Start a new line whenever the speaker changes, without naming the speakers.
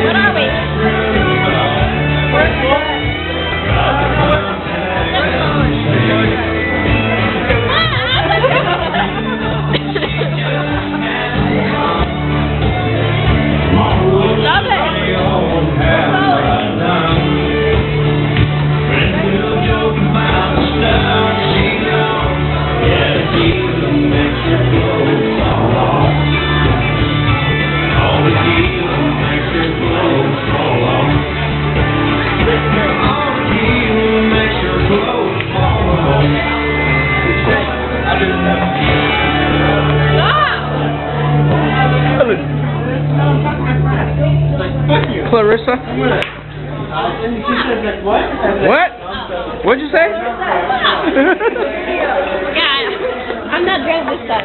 What are we?
Clarissa? What? What'd you say?
Yeah, I'm not drunk this time.